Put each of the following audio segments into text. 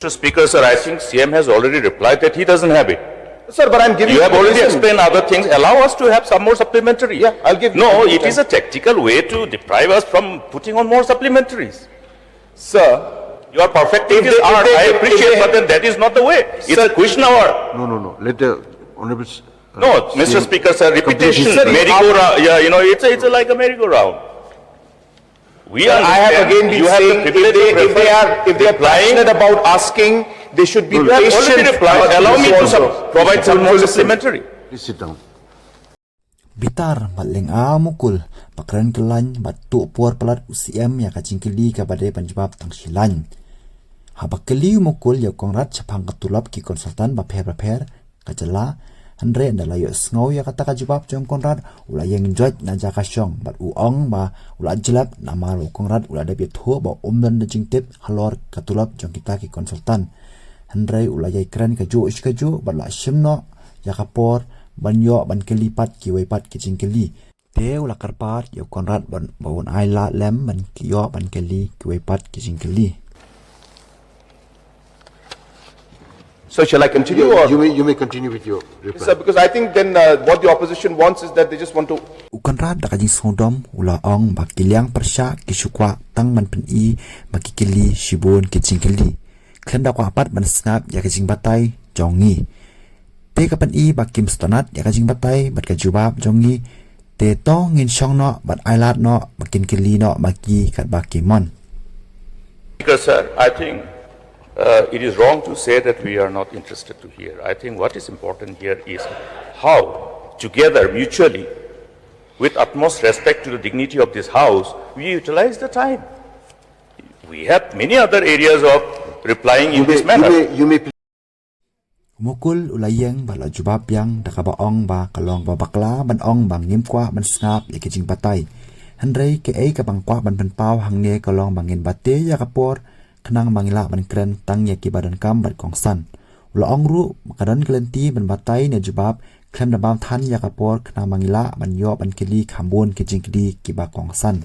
Mr. Speaker, sir, I think CM has already replied that he doesn't have it. Sir, but I'm giving You have already reason. explained other things. Allow us to have some more supplementary. Yeah, I'll give you No, some it time. is a tactical way to deprive us from putting on more supplementaries. Sir, Your perspective If is they- if art, they- I if appreciate, they- but then that is not the way. It's Sir, a question hour. No. Let the honorable. No, Mr. Speaker, sir, repetition, Sir, merry-go-round, it's like a merry-go-round. We sir, I have understand again been you have the saying, privilege if they are replying. passionate about asking, they should be You have already patient. replied. Allow me to Also. provide some more supplementary. Please sit down. Bitar matling mukul pakran kelan batu puar pelat UCM ya kacing keli kepada penjawab tangsilan. Habak keli mukul ya Conrad sepang ketulap ki konsultan baper kajala Andre adalah yo sngau ya kata kajawab jom Conrad ula yang joj na jaka syong bat uong ba ula jelap nama lo Conrad ula ada biatu ba dan jingtip halor ketulap jom kita ki konsultan. Andre ula yai keren kaju bat la syemno ya kapor banyo ban kelipat ki wepat ki jingkeli. Te ula karpat yo Conrad ban bawon aila lem ban kiyo ban keli ki wepat ki jingkeli. So shall I continue? Or? You may continue with your reply. Sir, because I think then what the opposition wants is that they just want to. Conrad da kajing sodom ula ong bakiliang persya kisukwa tang man pen bakikili shibun kicingkeli. Kenda kwa apat ban Sngap ya kajing batai jongi. Te kapan bakim stonat ya kajing batai bat kajubab jongi. Te to ngin syong no bat ailat no bakin keli no baki kat bakimon. Speaker, sir, I think it is wrong to say that we are not interested to hear. I think what is important here is how, together, mutually, with utmost respect to the dignity of this House, we utilize the time. We have many other areas of replying in this manner. You may please. Mukul ulayeng bala jubab yang dakaba ong ba kalong ba bakla ban ong bang ngim kwa ban Sngap ya kajing batai. Henry ke ka bang kwa ban pau hang ne kalong bangin bate ya kapor kenang mangila ban kren tang ya ki badan kam bat kongsan. Ula ong ru makadan kelenti ban batai ne jubab klem da bam than ya kapor kenang mangila ban yo ban kili khambun ki jingkidi ki ba kongsan.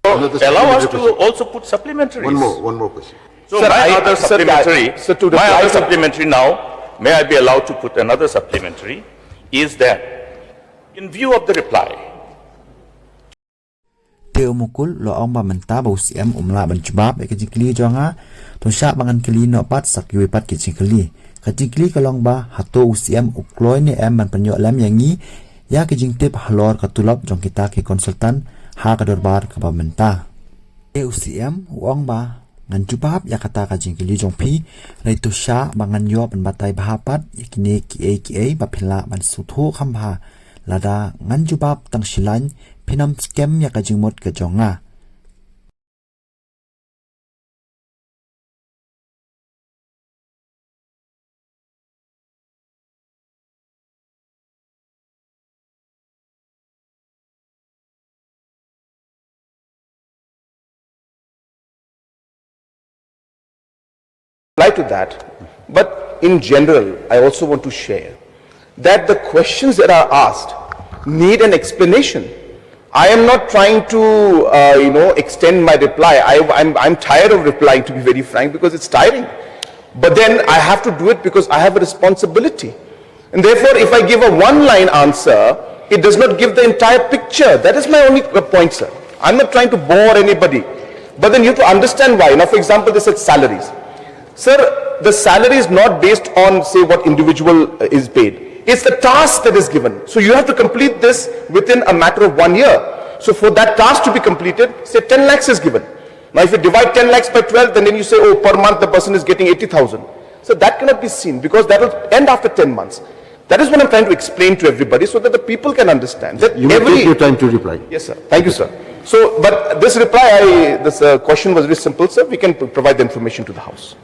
Allow us to also put supplementaries. One more question. So Sir, my I- other sir, supplementary, sir, to my reply other to- supplementary now, may I be allowed to put another supplementary, is that in view of the reply, Teo mukul lo ong ba menta ba UCM umla ban jubab ya kajing kili jonga to sya bangan kili no pat sak yui pat kajing kili. Kajing kili kalong ba hato UCM ukloi ne ban penyo lem yangi ya kajing tip halor katulap jong kita ki konsultan ha ka Dorbar ka ba menta. UCM uong ba ngan jubab ya kata kajing kili jong pi rai to sya bangan yo ban batai bahapat yakini ki ba phila ban sutho khamba lada ngan jubab tang silan pinam scam ya kajing mot ka jonga. Reply to that, but in general, I also want to share that the questions that are asked need an explanation. I am not trying to, extend my reply. I'm tired of replying, to be very frank, because it's tiring. But then I have to do it because I have a responsibility. And therefore, if I give a one-line answer, it does not give the entire picture. That is my only point, sir. I'm not trying to bore anybody. But then you have to understand why. Now, for example, they said salaries. Sir, the salary is not based on, say, what individual is paid. It's the task that is given. So you have to complete this within a matter of 1 year. So for that task to be completed, say 10 lakhs is given. Now if you divide 10 lakhs by 12, then you say, oh, per month the person is getting 80,000. So that cannot be seen because that will end after 10 months. That is what I'm trying to explain to everybody so that the people can understand. That You may take your time to reply. Yes, sir. Thank you, sir. So, but this reply, this question was very simple, sir. We can provide the information to the House.